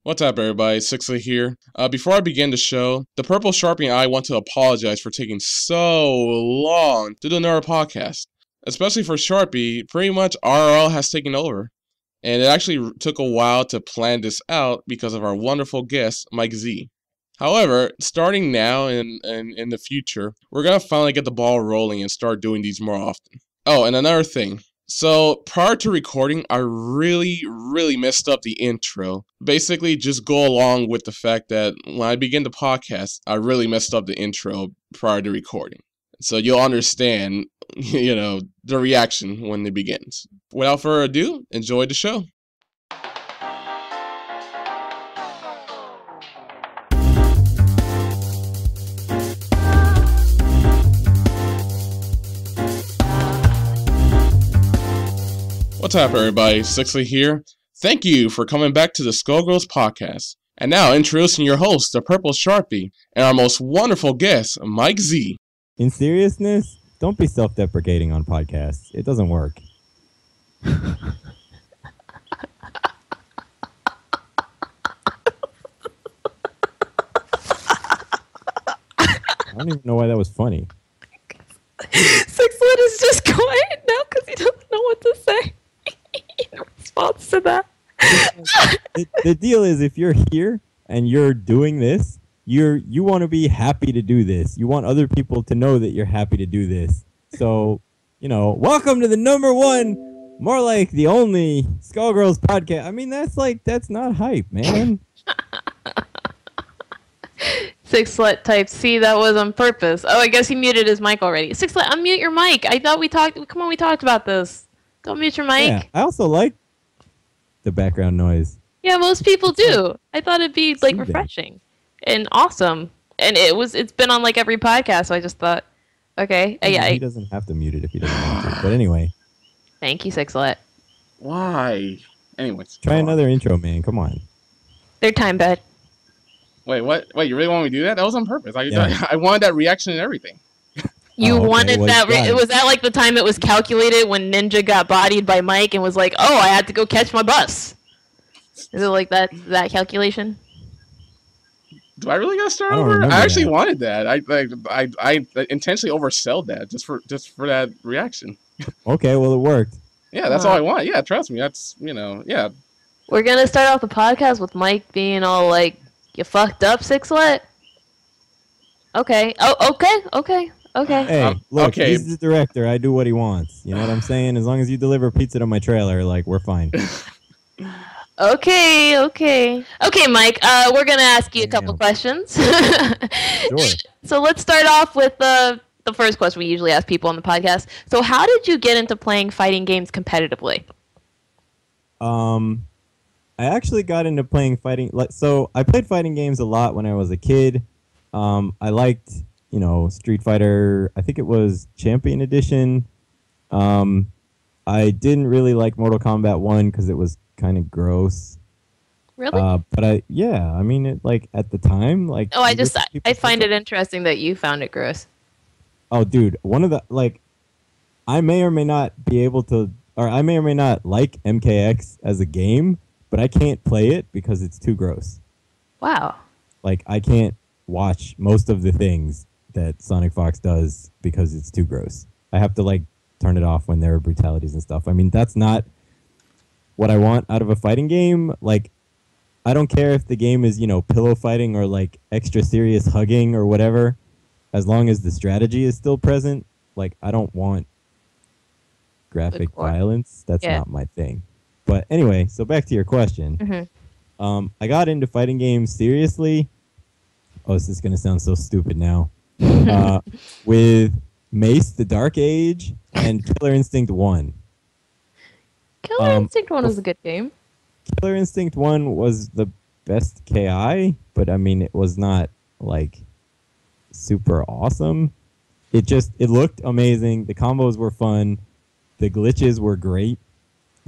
What's up, everybody? Sixley here. Before I begin the show, the Purple Sharpie and I want to apologize for taking so long to do another podcast. Especially for Sharpie, pretty much RL has taken over. And it actually took a while to plan this out because of our wonderful guest, MikeZ. However, starting now and in the future, we're going to finally get the ball rolling and start doing these more often. Oh, and another thing. So, prior to recording, I really messed up the intro. Basically, just go along with the fact that when I begin the podcast, I really messed up the intro prior to recording. So you'll understand, the reaction when it begins. Without further ado, enjoy the show. What's up, everybody? Sixley here. Thank you for coming back to the Skullgirls podcast. And now, introducing your host, the Purple Sharpie, and our most wonderful guest, MikeZ. In seriousness, don't be self-deprecating on podcasts. It doesn't work. I don't even know why that was funny. Sixlet is just quiet now because he doesn't know what to say in response to that. The deal is, if you're here and you're doing this, you want to be happy to do this. You want other people to know that you're happy to do this. So, welcome to the #1, more like the only Skullgirls podcast. I mean, that's not hype, man. Sixlet types, see, that was on purpose. Oh, I guess he muted his mic already. Sixlet, unmute your mic. I thought we talked about this. Don't mute your mic. Yeah, I also like the background noise. Yeah, most people do. I thought it'd be refreshing and awesome. And it's been on every podcast, so I just thought, okay. He doesn't have to mute it if he doesn't want to. But anyway. Thank you, Sixlet. Why? Anyways. Try another intro, man. Come on. Third time, bud. Wait, what? Wait, you really want me to do that? That was on purpose. I wanted that reaction and everything. You wanted that? Was that the time it was calculated when Ninja got bodied by Mike and was like, "Oh, I had to go catch my bus"? Is it like that calculation? Do I really gotta start over? I actually wanted that. I intentionally oversold that just for that reaction. Okay, well, it worked. Yeah, that's all I want. Yeah, trust me. That's yeah. We're gonna start off the podcast with Mike being all like, "You fucked up, Sixlet." Okay. Oh, okay. Hey, look, he's the director. I do what he wants. You know what I'm saying? As long as you deliver pizza to my trailer, we're fine. Okay, Mike. We're gonna ask you a couple questions. Sure. So let's start off with the first question we usually ask people on the podcast. So, how did you get into playing fighting games competitively? I actually got into playing fighting. So I played fighting games a lot when I was a kid. I liked, Street Fighter. I think it was Champion Edition. I didn't really like Mortal Kombat 1 because it was kind of gross. Really? But at the time, I find it interesting that you found it gross. Oh, dude, one of the I may or may not be able to, or I may or may not like MKX as a game, but I can't play it because it's too gross. Wow. I can't watch most of the things that Sonic Fox does because it's too gross. I have to turn it off when there are brutalities and stuff. I mean, that's not what I want out of a fighting game. I don't care if the game is, pillow fighting or extra serious hugging or whatever, as long as the strategy is still present. I don't want graphic violence. That's not my thing. But anyway, so back to your question. Mm-hmm. I got into fighting games seriously. Oh, this is going to sound so stupid now. With Mace, The Dark Age, and Killer Instinct 1. Killer Instinct 1 was a good game. Killer Instinct 1 was the best KI, but I mean, it was not super awesome. It looked amazing. The combos were fun. The glitches were great.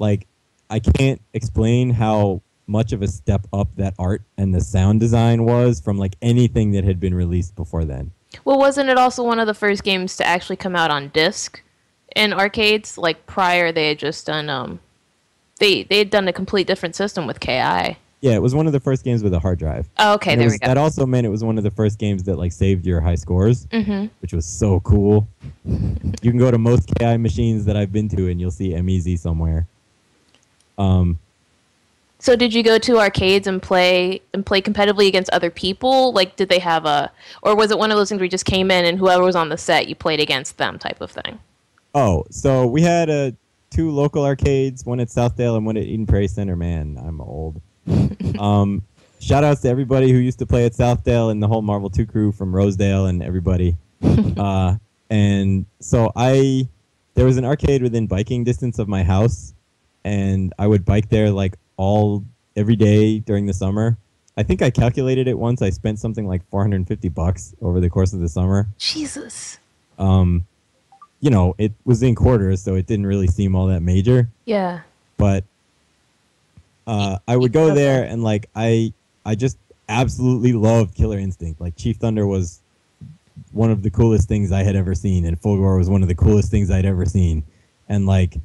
I can't explain how much of a step up that art and the sound design was from anything that had been released before then. Well, wasn't it also one of the first games to actually come out on disc in arcades? Prior, they had just done they had done a complete different system with KI. Yeah, it was one of the first games with a hard drive. Oh, okay, there we go. That also meant it was one of the first games that like saved your high scores, which was so cool. You can go to most KI machines that I've been to, and you'll see MeZ somewhere. So did you go to arcades and play competitively against other people? Like, did they have or was it one of those things where you just came in and whoever was on the set, you played against them type of thing? Oh, so we had 2 local arcades, one at Southdale and one at Eden Prairie Center. Man, I'm old. Shout outs to everybody who used to play at Southdale and the whole Marvel 2 crew from Rosedale and everybody. And so there was an arcade within biking distance of my house, and I would bike there like every day during the summer. I think I calculated it once. I spent something like $450 over the course of the summer. Jesus. It was in quarters, so it didn't really seem all that major. Yeah. But I would go there, and like I just absolutely loved Killer Instinct. Like Chief Thunder was one of the coolest things I had ever seen, and Fulgor was one of the coolest things I'd ever seen. And like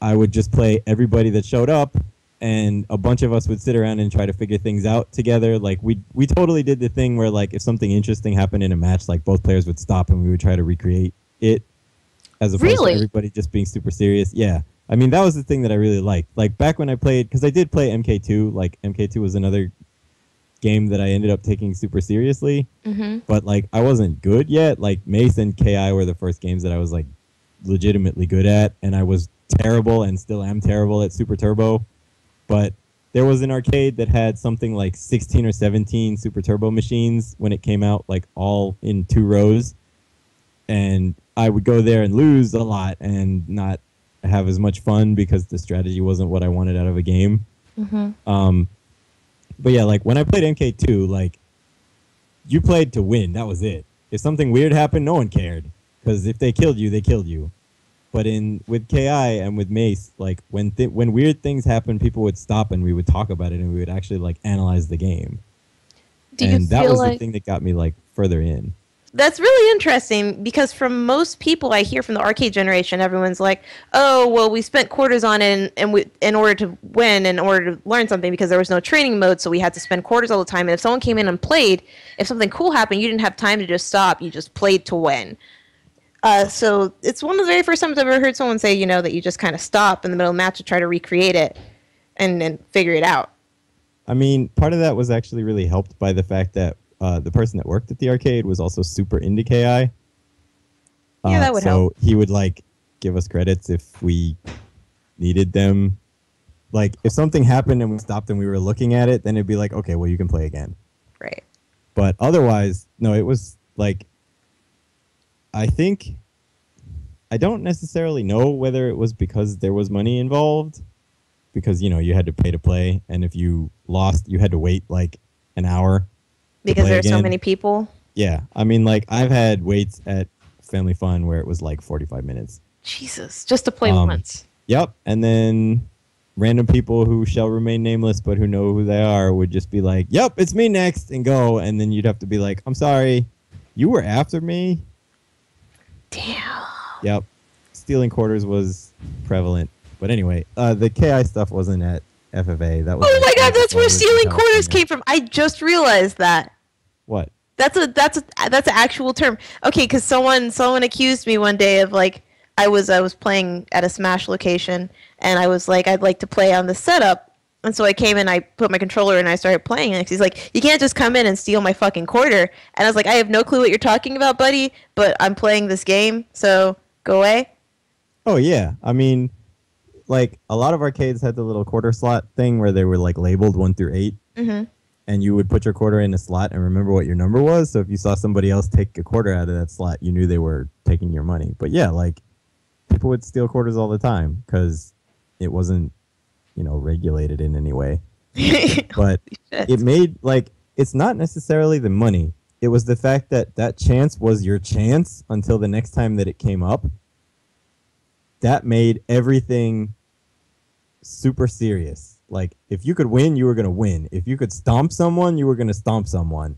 I would just play everybody that showed up, and a bunch of us would sit around and try to figure things out together. Like we totally did the thing where like if something interesting happened in a match, like both players would stop and we would try to recreate it, as opposed to everybody just being super serious. Yeah. I mean, that was the thing that I really liked. Like, back when I played, because I did play MK2, like, MK2 was another game that I ended up taking super seriously, but, like, I wasn't good yet. Like, Mace and KI were the first games that I was, like, legitimately good at, and I was terrible and still am terrible at Super Turbo, but there was an arcade that had something like 16 or 17 Super Turbo machines when it came out, like, all in 2 rows, and I would go there and lose a lot and not have as much fun because the strategy wasn't what I wanted out of a game. But yeah, like when I played MK2, like you played to win. That was it. If something weird happened, no one cared, because if they killed you, they killed you. But with KI and with Mace, like when weird things happened, people would stop and we would talk about it and we would actually like analyze the game. And that was the thing that got me like further in. That's really interesting, because from most people I hear from the arcade generation, everyone's like, oh, well, we spent quarters on it in order to win, in order to learn something, because there was no training mode, so we had to spend quarters all the time. And if someone came in and played, if something cool happened, you didn't have time to just stop. You just played to win. So it's one of the very first times I've ever heard someone say, that you just kind of stop in the middle of the match to try to recreate it and then figure it out. I mean, part of that was actually really helped by the fact that the person that worked at the arcade was also super into KI. Yeah, that would help. So he would like give us credits if we needed them. Like if something happened and we stopped and we were looking at it, then it'd be like, okay, well, you can play again. Right. But otherwise, no, it was like, I don't necessarily know whether it was because there was money involved, because, you had to pay to play. And if you lost, you had to wait like an hour. Because there's so many people? Yeah. I mean, like, I've had waits at Family Fun where it was like 45 minutes. Jesus. Just to play once. Yep. And then random people who shall remain nameless but who know who they are would just be like, yep, it's me next, and go. And then you'd have to be like, I'm sorry, you were after me? Damn. Yep. Stealing quarters was prevalent. But anyway, the KI stuff wasn't at FFA. That was my God, that's where stealing quarters came from. I just realized that. What? That's an actual term. Okay, because someone accused me one day of like I was playing at a Smash location and I was like, I'd like to play on the setup, and so I came in, I put my controller and I started playing, and he's like, you can't just come in and steal my fucking quarter. And I was like, I have no clue what you're talking about, buddy, but I'm playing this game, so go away. Oh yeah, I mean, like, a lot of arcades had the little quarter slot thing where they were, like, labeled 1 through 8. And you would put your quarter in a slot and remember what your number was. So if you saw somebody else take a quarter out of that slot, you knew they were taking your money. But, yeah, like, people would steal quarters all the time because it wasn't, regulated in any way. But it made, like, it's not necessarily the money. It was the fact that that chance was your chance until the next time that it came up. That made everything super serious. Like, if you could win, you were going to win. If you could stomp someone, you were going to stomp someone.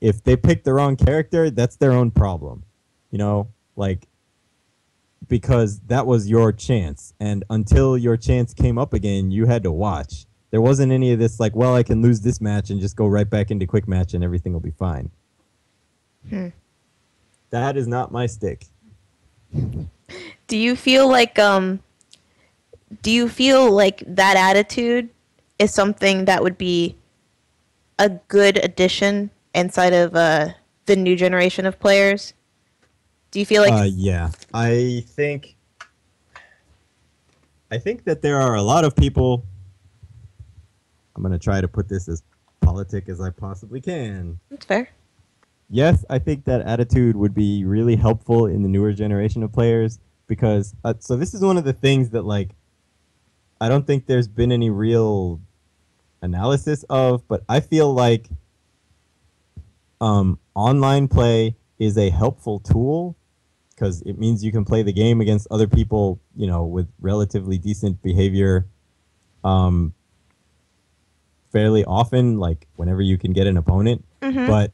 If they picked the wrong character, that's their own problem. Like, because that was your chance. And until your chance came up again, you had to watch. There wasn't any of this like, well, I can lose this match and just go right back into quick match and everything will be fine. That is not my stick. Do you feel like that attitude is something that would be a good addition inside of the new generation of players? Do you feel like yeah. I think that there are a lot of people. I'm going to try to put this as politic as I possibly can. That's fair. Yes, I think that attitude would be really helpful in the newer generation of players because so this is one of the things that like I don't think there's been any real analysis of, but I feel like online play is a helpful tool because it means you can play the game against other people, you know, with relatively decent behavior fairly often, like whenever you can get an opponent. But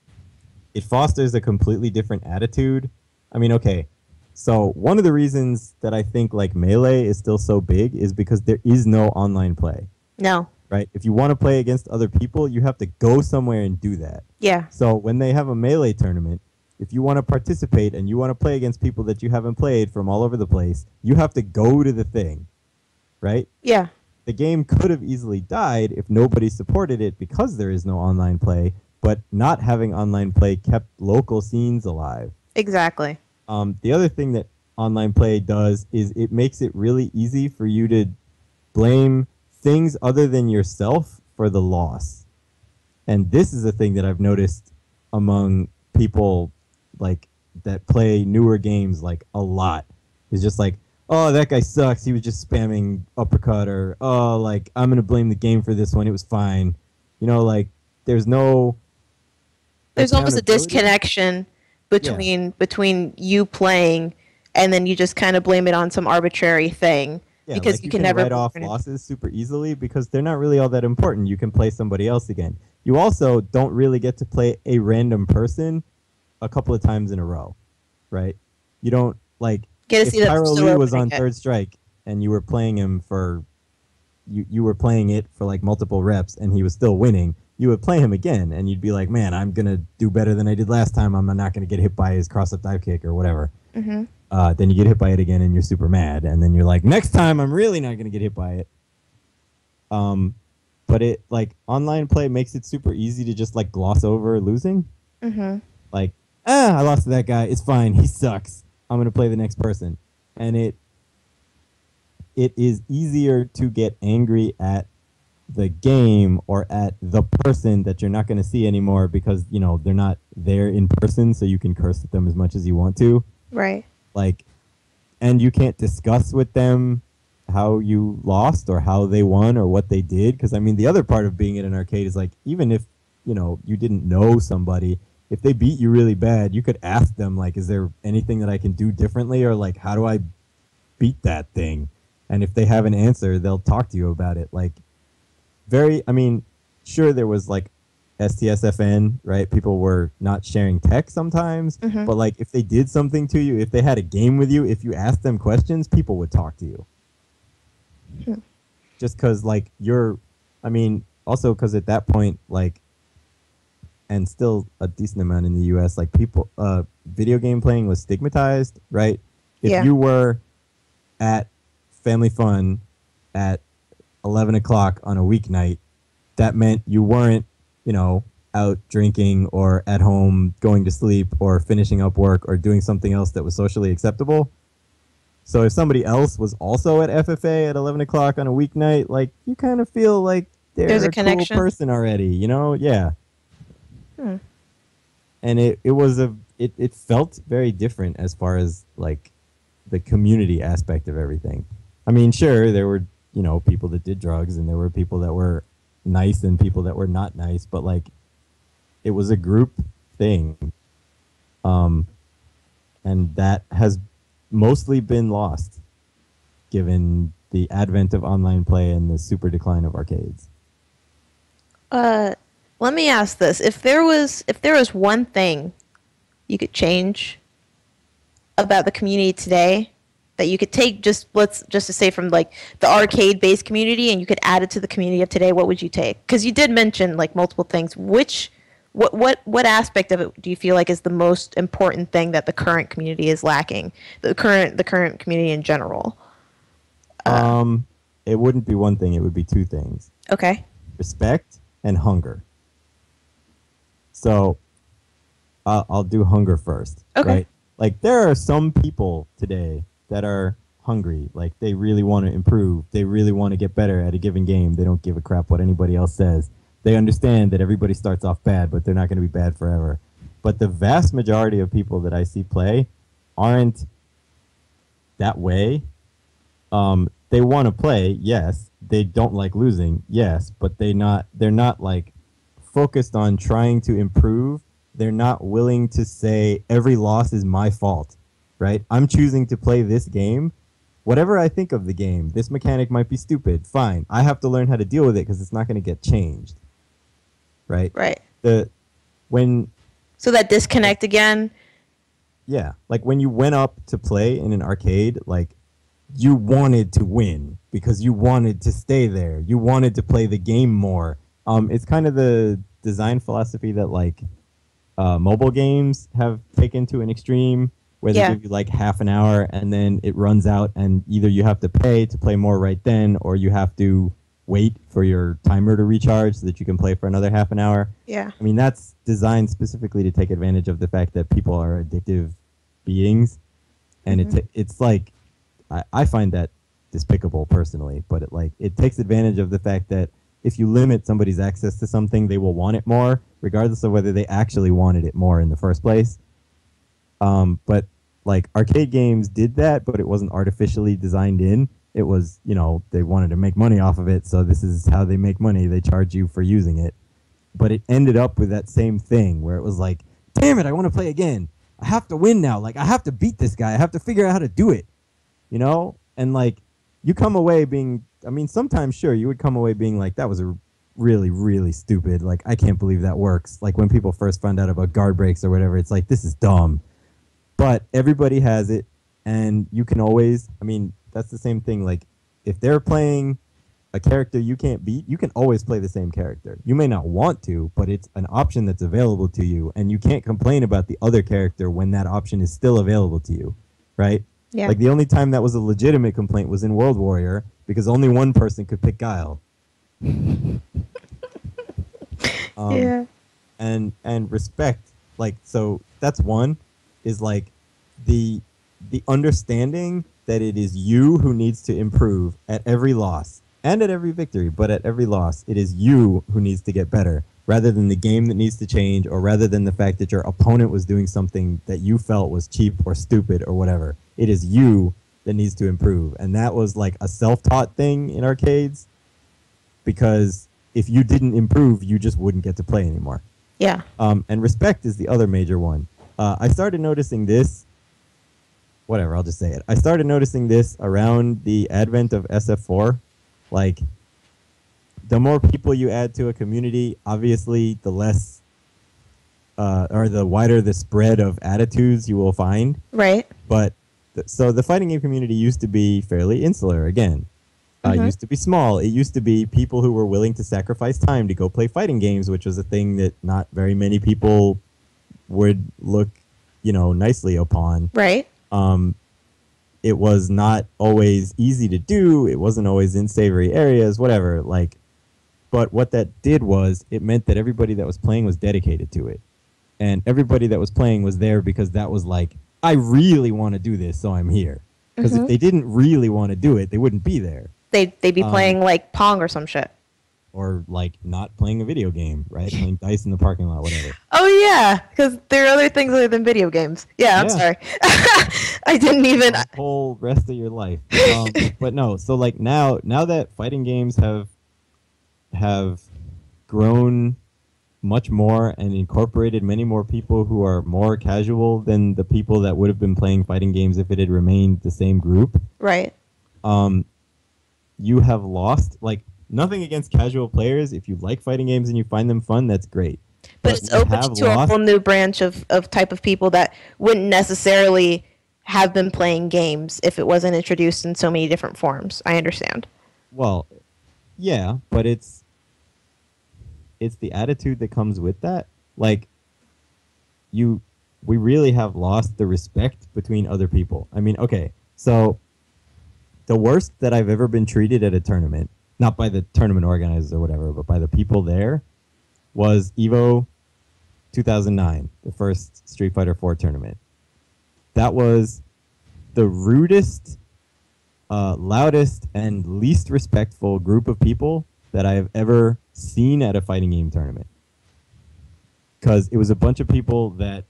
it fosters a completely different attitude. I mean, okay, so one of the reasons that I think like Melee is still so big is because there is no online play. No. Right? If you want to play against other people, you have to go somewhere and do that. Yeah. So when they have a Melee tournament, if you want to participate and you want to play against people that you haven't played from all over the place, you have to go to the thing. Right? Yeah. The game could have easily died if nobody supported it because there is no online play, but not having online play kept local scenes alive. Exactly. The other thing that online play does is it makes it really easy for you to blame things other than yourself for the loss. And this is a thing that I've noticed among people like that play newer games like a lot. It's just like, oh, that guy sucks. He was just spamming uppercut, or oh, like I'm gonna blame the game for this one. It was fine. You know, like there's almost a disconnection between you playing and then you just kind of blame it on some arbitrary thing because like you can never write off losses super easily because they're not really all that important. You can play somebody else again. You also don't really get to play a random person a couple of times in a row, right? You don't like if Pyro Lee was on Third Strike and you were playing him for you were playing it for like multiple reps and he was still winning, you would play him again and you'd be like, man, I'm gonna do better than I did last time. I'm not gonna get hit by his cross-up dive kick or whatever. Then you get hit by it again and you're super mad, and then you're like, next time I'm really not gonna get hit by it. But it like online play makes it super easy to just like gloss over losing. Like, I lost to that guy. It's fine. He sucks. I'm gonna play the next person, and it is easier to get angry at the game or at the person that you're not going to see anymore because, you know, they're not there in person, so you can curse at them as much as you want to. Right. Like, and you can't discuss with them how you lost or how they won or what they did. Because, I mean, the other part of being at an arcade is, like, even if, you know, you didn't know somebody, if they beat you really bad, you could ask them, like, is there anything that I can do differently? Or, like, how do I beat that thing? And if they have an answer, they'll talk to you about it. Like, I mean, sure, there was like STSFN, right? People were not sharing tech sometimes, but like if they did something to you, if they had a game with you, if you asked them questions, people would talk to you. Just because like also because at that point, like, and still a decent amount in the US, like people, video game playing was stigmatized, right? If you were at Family Fun at 11 o'clock on a weeknight, that meant you weren't, you know, out drinking or at home going to sleep or finishing up work or doing something else that was socially acceptable. So if somebody else was also at FFA at 11 o'clock on a weeknight, like, you kind of feel like there's a cool person already, you know? Yeah. And it felt very different as far as, like, the community aspect of everything. I mean, sure, there were, you know, people that did drugs and there were people that were nice and people that were not nice, but like it was a group thing. And that has mostly been lost given the advent of online play and the super decline of arcades. Let me ask this. If there was one thing you could change about the community today, that you could take just to say from like the arcade based community and you could add it to the community of today, what would you take? Because you did mention like multiple things. What aspect of it do you feel like is the most important thing that the current community is lacking? The current community in general. It wouldn't be one thing. It would be two things. Okay. Respect and hunger. So, I'll do hunger first. Okay. Right? Like there are some people today that are hungry. Like they really want to improve. They really want to get better at a given game. They don't give a crap what anybody else says. They understand that everybody starts off bad, but they're not going to be bad forever. But the vast majority of people that I see play aren't that way. They want to play, yes. They don't like losing, yes. But they're not like focused on trying to improve. They're not willing to say every loss is my fault, right? I'm choosing to play this game. Whatever I think of the game, this mechanic might be stupid. Fine. I have to learn how to deal with it because it's not going to get changed. Right? Right. So that disconnect again? Yeah. Like when you went up to play in an arcade, like you wanted to win because you wanted to stay there. You wanted to play the game more. It's kind of the design philosophy that like mobile games have taken to an extreme where they give you like half an hour and then it runs out and either you have to pay to play more right then or you have to wait for your timer to recharge so that you can play for another half an hour. Yeah. I mean, that's designed specifically to take advantage of the fact that people are addictive beings. And it's like, I find that despicable personally, but it takes advantage of the fact that if you limit somebody's access to something, they will want it more, regardless of whether they actually wanted it more in the first place. But like arcade games did that, but it wasn't artificially designed in. It was, they wanted to make money off of it, so this is how they make money. They charge you for using it. But it ended up with that same thing where it was like, damn it, I want to play again. I have to win now. Like, I have to beat this guy. I have to figure out how to do it. And like, you come away being, sometimes, sure, you would come away being like, that was a really, really stupid. Like, I can't believe that works. Like, when people first found out about guard breaks or whatever, it's like, this is dumb. But everybody has it, and you can always, that's the same thing. Like, if they're playing a character you can't beat, you can always play the same character. You may not want to, but it's an option that's available to you, and you can't complain about the other character when that option is still available to you, right? Yeah. Like, the only time that was a legitimate complaint was in World Warrior, because only one person could pick Guile. Yeah. And respect, like, so that's one, is like the understanding that it is you who needs to improve at every loss and at every victory, but at every loss, it is you who needs to get better rather than the game that needs to change or rather than the fact that your opponent was doing something that you felt was cheap or stupid or whatever. It is you that needs to improve. And that was like a self-taught thing in arcades because if you didn't improve, you just wouldn't get to play anymore. Yeah. And respect is the other major one. I started noticing this. Whatever, I'll just say it. I started noticing this around the advent of SF4. Like, the more people you add to a community, obviously, the less, or the wider the spread of attitudes you will find. Right. But, so the fighting game community used to be fairly insular, again. It used to be small. It used to be people who were willing to sacrifice time to go play fighting games, which was a thing that not very many people would look, nicely upon. Right. It was not always easy to do. It wasn't always in savory areas, whatever. Like, but what that did was it meant that everybody that was playing was dedicated to it. And everybody that was playing was there because that was like, I really want to do this, so I'm here. Because if they didn't really want to do it, they wouldn't be there. They'd be playing like Pong or some shit. Or like not playing a video game, right? Playing dice in the parking lot, whatever. Oh yeah, because there are other things other than video games. Yeah, I'm sorry. I didn't even. The whole rest of your life. But no, so like now that fighting games have grown much more and incorporated many more people who are more casual than the people that would have been playing fighting games if it had remained the same group. Right. You have lost, like, nothing against casual players. If you like fighting games and you find them fun, that's great. But it's open to a whole new branch of type of people that wouldn't necessarily have been playing games if it wasn't introduced in so many different forms. I understand. Well, yeah, but it's the attitude that comes with that. Like, we really have lost the respect between other people. I mean, okay, so the worst that I've ever been treated at a tournament, not by the tournament organizers or whatever, but by the people there, was EVO 2009, the first Street Fighter 4 tournament. That was the rudest, loudest, and least respectful group of people that I have ever seen at a fighting game tournament. Because it was a bunch of people that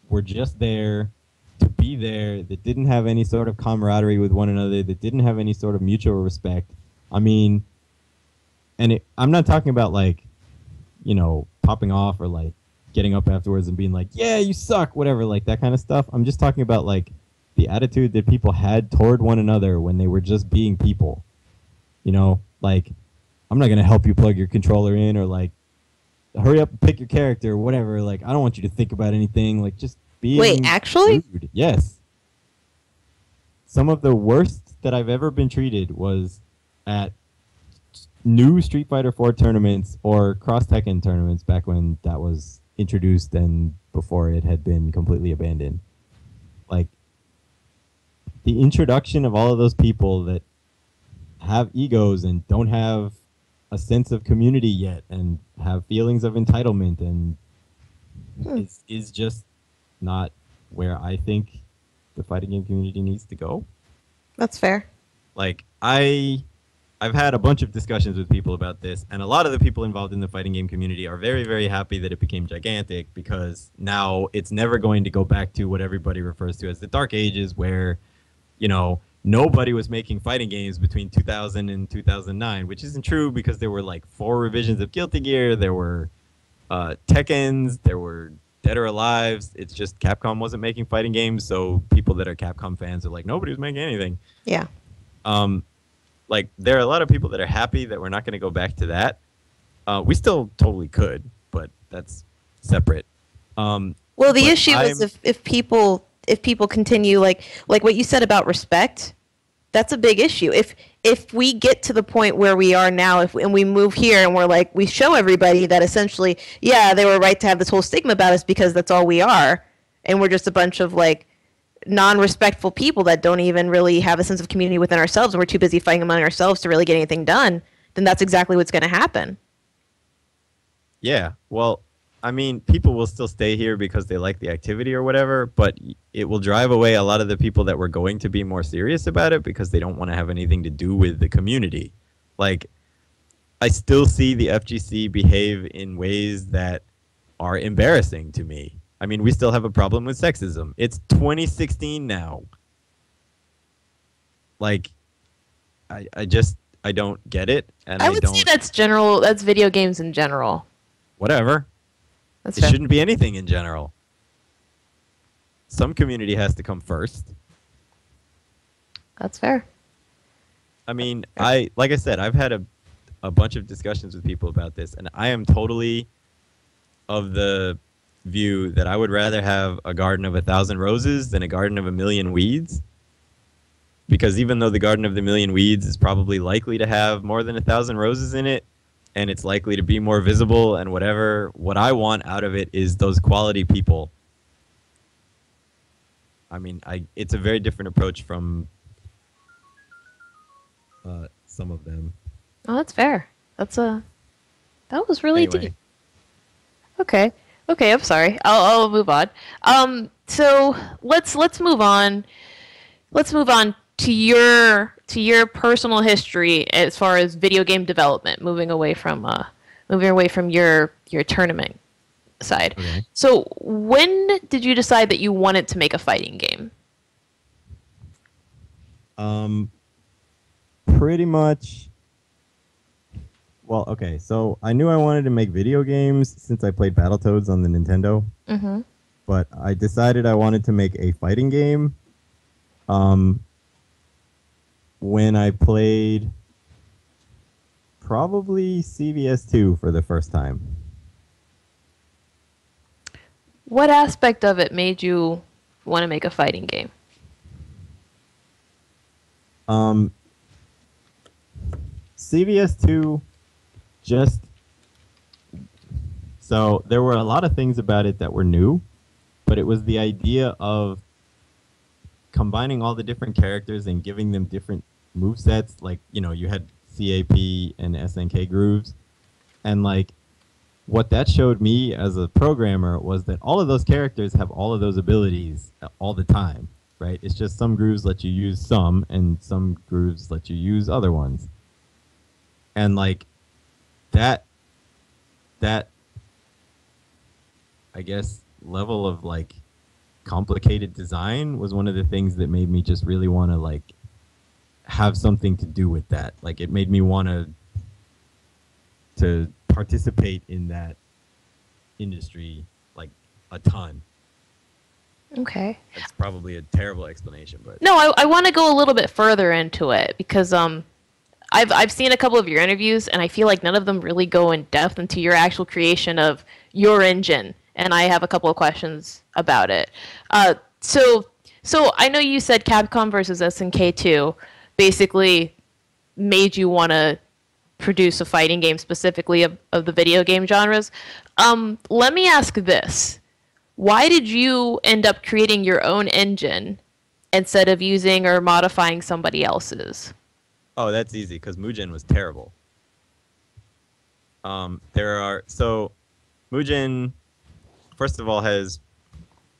were just there to be there, that didn't have any sort of camaraderie with one another, that didn't have any sort of mutual respect. I mean, I'm not talking about, like, you know, popping off or, like, getting up afterwards and being like, yeah, you suck, whatever, like that kind of stuff. I'm just talking about, like, the attitude that people had toward one another when they were just being people. You know, like, I'm not going to help you plug your controller in, or, like, hurry up and pick your character or whatever. Like, I don't want you to think about anything. Like, just being Wait, actually? rude. Yes. Some of the worst that I've ever been treated was at new Street Fighter 4 tournaments or Cross Tekken tournaments back when that was introduced and before it had been completely abandoned. Like, the introduction of all of those people that have egos and don't have a sense of community yet and have feelings of entitlement and is just not where I think the fighting game community needs to go. That's fair. Like, I've had a bunch of discussions with people about this, and a lot of the people involved in the fighting game community are very, very happy that it became gigantic, because now it's never going to go back to what everybody refers to as the Dark Ages, where, you know, nobody was making fighting games between 2000 and 2009, which isn't true, because there were like 4 revisions of Guilty Gear, there were Tekkens, there were Dead or Alive. It's just Capcom wasn't making fighting games, so people that are Capcom fans are like, nobody was making anything. Yeah. Like, there are a lot of people that are happy that we're not going to go back to that. We still totally could, but that's separate. Well, the issue is if people continue, like what you said about respect, that's a big issue. If we get to the point where we are now, and we move here and we're like, we show everybody that essentially, yeah, they were right to have this whole stigma about us because that's all we are, and we're just a bunch of, like, non-respectful people that don't even really have a sense of community within ourselves, and we're too busy fighting among ourselves to really get anything done, then that's exactly what's going to happen. Yeah, well, I mean, people will still stay here because they like the activity or whatever, but it will drive away a lot of the people that were going to be more serious about it because they don't want to have anything to do with the community. Like, I still see the FGC behave in ways that are embarrassing to me. I mean, we still have a problem with sexism. It's 2016 now. Like, I don't get it. And I would say that's general. That's video games in general. Whatever. That's it fair. shouldn't be anything in general. Some community has to come first. That's fair. I mean, like I said, I've had a bunch of discussions with people about this, and I am totally of the view that I would rather have a garden of 1,000 roses than a garden of 1,000,000 weeds. Because even though the garden of the 1,000,000 weeds is probably likely to have more than 1,000 roses in it, and it's likely to be more visible and whatever, what I want out of it is those quality people. I mean, it's a very different approach from some of them. Oh, that's fair. That was really deep. Okay, I'm sorry. I'll move on. So let's move on. Let's move on to your personal history as far as video game development, moving away from your tournament side. Okay. So when did you decide that you wanted to make a fighting game? Pretty much. Well, okay, so I knew I wanted to make video games since I played Battletoads on the Nintendo. Mm-hmm. But I decided I wanted to make a fighting game when I played probably CVS2 for the first time. What aspect of it made you want to make a fighting game? CVS2 just... So there were a lot of things about it that were new, but it was the idea of combining all the different characters and giving them different movesets. Like, you had CAP and SNK grooves. And, like, what that showed me as a programmer was that all of those characters have all of those abilities all the time, right? It's just some grooves let you use some, and some grooves let you use other ones. And, like, that I guess, level of, like, complicated design was one of the things that made me just really want to, like, have something to do with that. Like, it made me want to participate in that industry, like, a ton. Okay. That's probably a terrible explanation, but... No, I want to go a little bit further into it because I've seen a couple of your interviews and I feel like none of them really go in depth into your actual creation of your engine. And I have a couple of questions about it. So I know you said Capcom versus SNK 2 basically made you want to produce a fighting game specifically of the video game genres. Let me ask this. Why did you end up creating your own engine instead of using or modifying somebody else's? Oh, that's easy, because Mugen was terrible. Mugen, first of all, has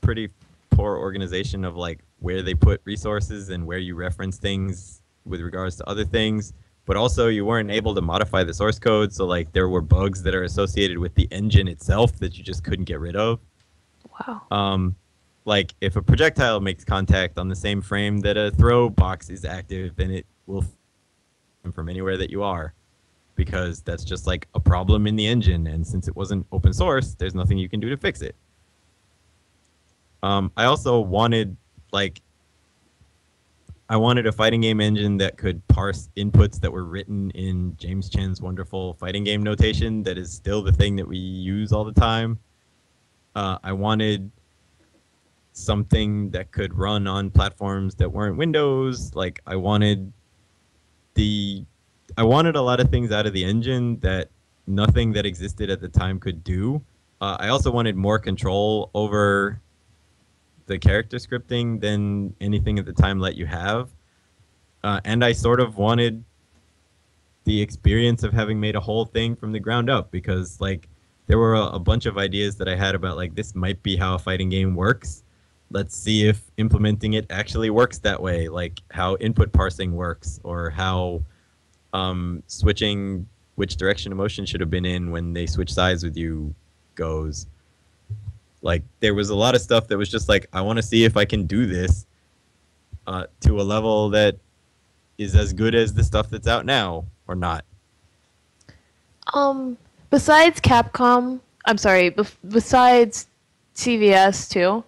pretty poor organization of, like, where they put resources and where you reference things with regards to other things. But also, you weren't able to modify the source code, so, like, there were bugs that are associated with the engine itself that you just couldn't get rid of. Wow. Like, if a projectile makes contact on the same frame that a throw box is active, then it will from anywhere that you are, because that's just, like, a problem in the engine, and since it wasn't open source, there's nothing you can do to fix it. I also wanted, like... I wanted a fighting game engine that could parse inputs that were written in James Chen's wonderful fighting game notation that is still the thing that we use all the time. I wanted something that could run on platforms that weren't Windows. Like, I wanted a lot of things out of the engine that nothing that existed at the time could do. I also wanted more control over the character scripting than anything at the time let you have. And I sort of wanted the experience of having made a whole thing from the ground up, because, like, there were a bunch of ideas that I had about, like, this might be how a fighting game works. Let's see if implementing it actually works that way, like how input parsing works, or how switching which direction emotion should have been in when they switch sides with you goes. Like, there was a lot of stuff that was just like, I want to see if I can do this to a level that is as good as the stuff that's out now, or not. Besides Capcom, besides CVS too,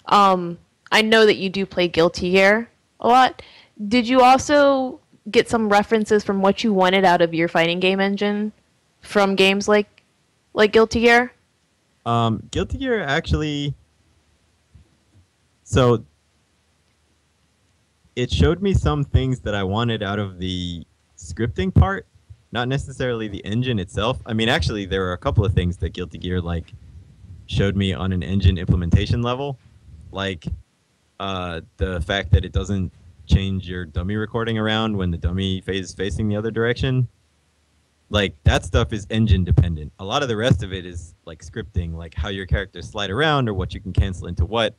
I know that you do play Guilty Gear a lot. Did you also get some references from what you wanted out of your fighting game engine from games like Guilty Gear? Guilty Gear actually... So, it showed me some things that I wanted out of the scripting part, not necessarily the engine itself. I mean, actually, there are a couple of things that Guilty Gear, like, showed me on an engine implementation level. Like, the fact that it doesn't change your dummy recording around when the dummy is facing the other direction. Like, that stuff is engine dependent. A lot of the rest of it is, like, scripting, like how your characters slide around or what you can cancel into what.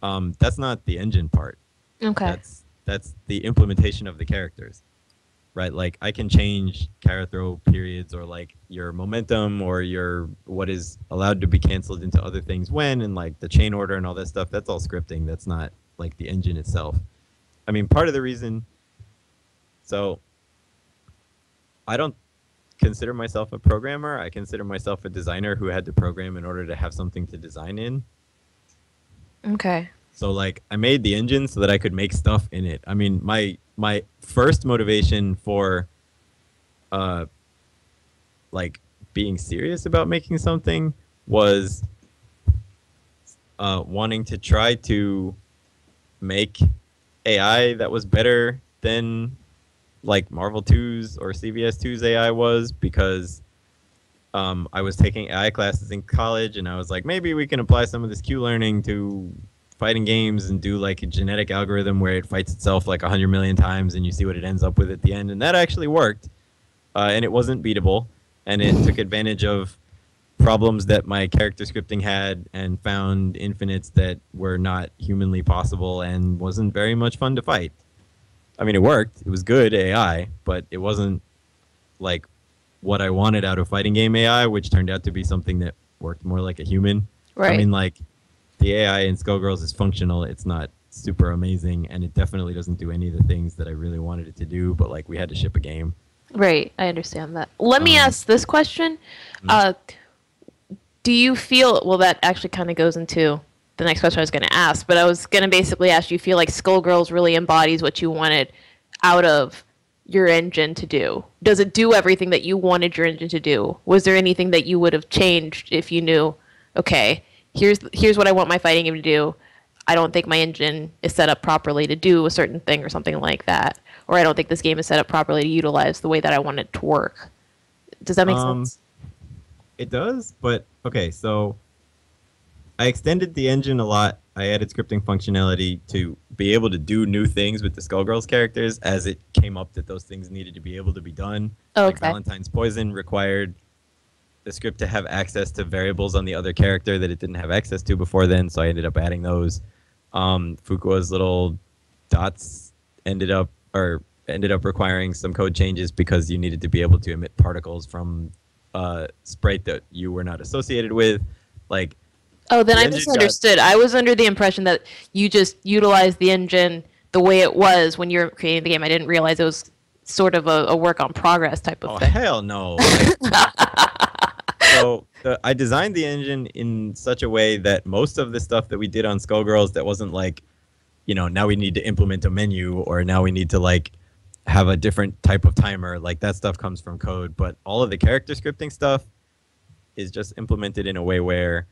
That's not the engine part. Okay. That's the implementation of the characters, right? Like, I can change carry throw periods, or, like, your momentum, or your what is allowed to be canceled into other things when, and, like, the chain order and all that stuff. That's all scripting. That's not, like, the engine itself. I mean, part of the reason... So, I don't consider myself a programmer. I consider myself a designer who had to program in order to have something to design in. Okay. So, like, I made the engine so that I could make stuff in it. I mean, my first motivation for, like, being serious about making something was wanting to try to make AI that was better than like Marvel 2's or CVS 2's AI was, because I was taking AI classes in college, and I was like, maybe we can apply some of this Q learning to fighting games and do like a genetic algorithm where it fights itself like 100 million times and you see what it ends up with at the end. And that actually worked. And it wasn't beatable. And it took advantage of problems that my character scripting had and found infinites that were not humanly possible and wasn't very much fun to fight. I mean, it worked. It was good AI, but it wasn't like what I wanted out of fighting game AI, which turned out to be something that worked more like a human. Right. I mean, like, the AI in Skullgirls is functional. It's not super amazing, and it definitely doesn't do any of the things that I really wanted it to do, but, like, we had to ship a game. Right, I understand that. Let me ask this question. Do you feel, well, that actually kind of goes into the next question I was going to ask, but I was going to basically ask, do you feel like Skullgirls really embodies what you wanted out of your engine to do? Does it do everything that you wanted your engine to do? Was there anything that you would have changed if you knew, okay, here's what I want my fighting game to do. I don't think my engine is set up properly to do a certain thing or something like that. Or I don't think this game is set up properly to utilize the way that I want it to work. Does that make sense? It does, but okay, so I extended the engine a lot. I added scripting functionality to be able to do new things with the Skullgirls characters as it came up that those things needed to be able to be done. Okay. Like Valentine's Poison required the script to have access to variables on the other character that it didn't have access to before then, so I ended up adding those. Fukua'd's little dots ended up requiring some code changes because you needed to be able to emit particles from sprite that you were not associated with. Like, oh, then I misunderstood. I was under the impression that you just utilized the engine the way it was when you were creating the game. I didn't realize it was sort of a work on progress type of thing. Oh, hell no. So I designed the engine in such a way that most of the stuff that we did on Skullgirls that wasn't like, now we need to implement a menu or now we need to like have a different type of timer, like that stuff comes from code. But all of the character scripting stuff is just implemented in a way where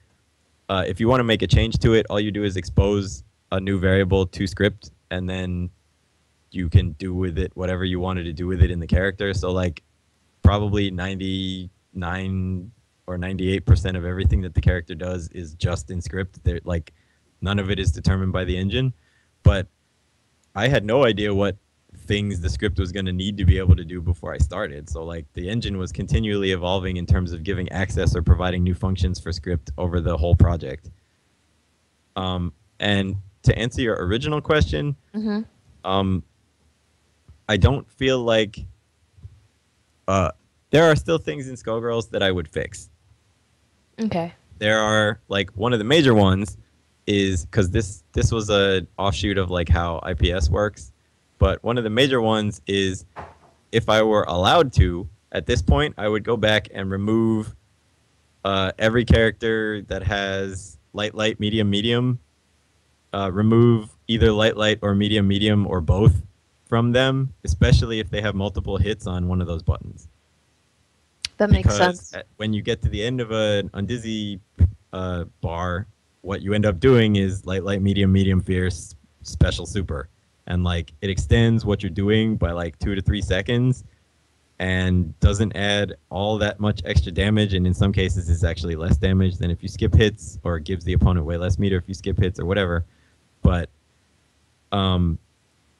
if you want to make a change to it, all you do is expose a new variable to script, and then you can do with it whatever you wanted to do with it in the character. So like probably 99 or 98% of everything that the character does is just in script. They're, like, none of it is determined by the engine. But I had no idea what things the script was going to need to be able to do before I started. So like the engine was continually evolving in terms of giving access or providing new functions for script over the whole project. And to answer your original question, I don't feel like there are still things in Skullgirls that I would fix. Okay. There are, like, one of the major ones is, because this was a offshoot of like how IPS works, but one of the major ones is, if I were allowed to, at this point, I would go back and remove every character that has light, light, medium, medium. Remove either light, light, or medium, medium, or both from them, especially if they have multiple hits on one of those buttons. That makes sense. When you get to the end of an Undizzy bar, what you end up doing is light, light, medium, medium, fierce, special, super. And like it extends what you're doing by like 2 to 3 seconds and doesn't add all that much extra damage. And in some cases, it's actually less damage than if you skip hits, or gives the opponent way less meter if you skip hits or whatever. But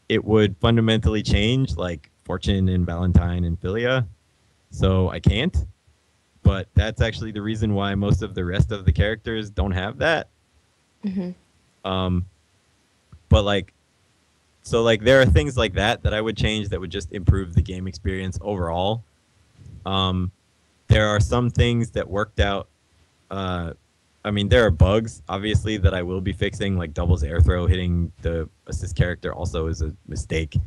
it would fundamentally change like Fortune and Valentine and Philia. So I can't. But that's actually the reason why most of the rest of the characters don't have that. But like, so like there are things like that I would change that would just improve the game experience overall. There are some things that worked out. I mean, there are bugs, obviously, that I will be fixing, like doubles air throw hitting the assist character also is a mistake.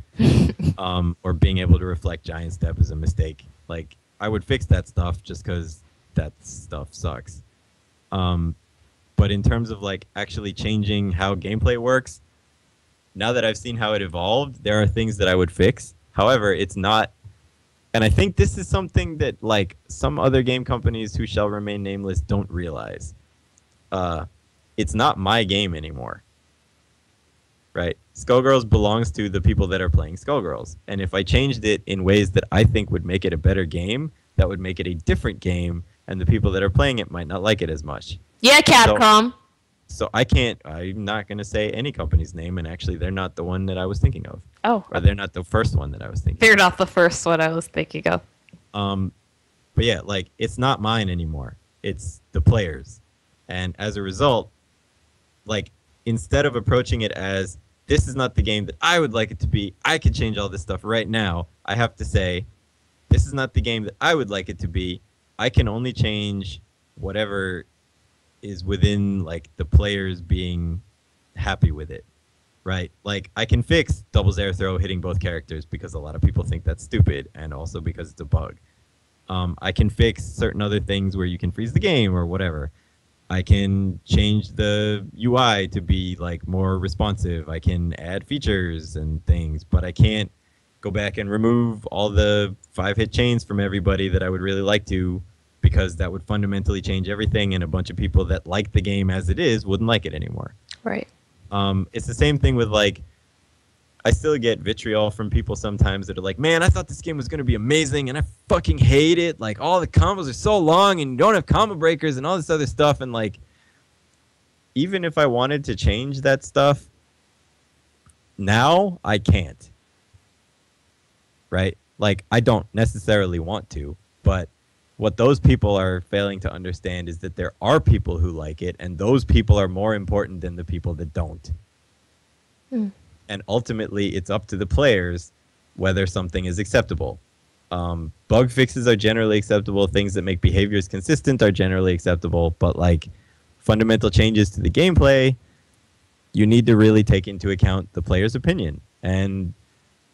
Or being able to reflect giant step is a mistake. Like, I would fix that stuff just because that stuff sucks. But in terms of like actually changing how gameplay works, now that I've seen how it evolved, there are things that I would fix. However, it's not, and I think this is something that like some other game companies who shall remain nameless don't realize. It's not my game anymore. right? Skullgirls belongs to the people that are playing Skullgirls. And if I changed it in ways that I think would make it a better game, that would make it a different game, and the people that are playing it might not like it as much. Yeah, Capcom. So I'm not going to say any company's name, and actually they're not the one that I was thinking of. Oh. Or they're not the first one that I was thinking They're not the first one I was thinking of. But yeah, like, it's not mine anymore. It's the players. And as a result, like, instead of approaching it as, this is not the game that I would like it to be, I could change all this stuff right now, I have to say, this is not the game that I would like it to be. I can only change whatever is within, like, the players being happy with it, right? Like, I can fix doubles air throw hitting both characters because a lot of people think that's stupid, and also because it's a bug. I can fix certain other things where you can freeze the game or whatever. I can change the UI to be, like, more responsive. I can add features and things, but I can't go back and remove all the 5-hit chains from everybody that I would really like to, because that would fundamentally change everything, and a bunch of people that like the game as it is wouldn't like it anymore. Right. It's the same thing with, like, I still get vitriol from people sometimes that are like, man, I thought this game was going to be amazing, and I fucking hate it. Like, all the combos are so long, and you don't have combo breakers and all this other stuff. And, like, even if I wanted to change that stuff, now I can't. Right? Like, I don't necessarily want to, but what those people are failing to understand is that there are people who like it, and those people are more important than the people that don't. And ultimately, it's up to the players whether something is acceptable. Bug fixes are generally acceptable. Things that make behaviors consistent are generally acceptable. But, like, fundamental changes to the gameplay, you need to really take into account the player's opinion. And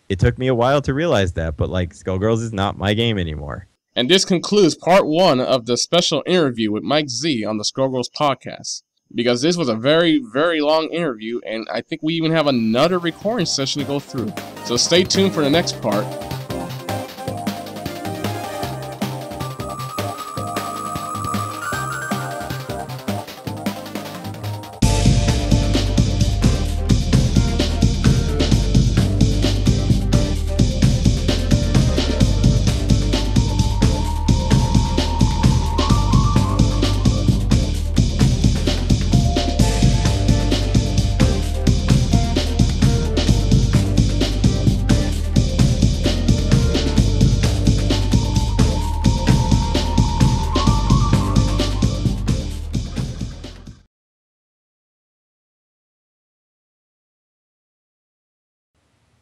it took me a while to realize that, but, like, Skullgirls is not my game anymore. And this concludes part 1 of the special interview with MikeZ on the Skullgirls podcast. Because this was a very, very long interview, and I think we even have another recording session to go through. So stay tuned for the next part.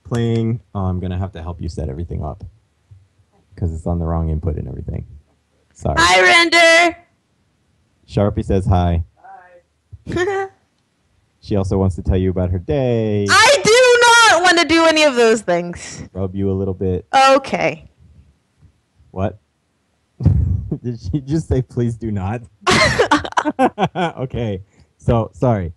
Playing, I'm going to have to help you set everything up, because it's on the wrong input and everything. Sorry. Hi, Render! Sharpie says hi. I She also wants to tell you about her day. do not want to do any of those things. Rub you a little bit. Okay. What? Did she just say please do not? Okay. So, sorry.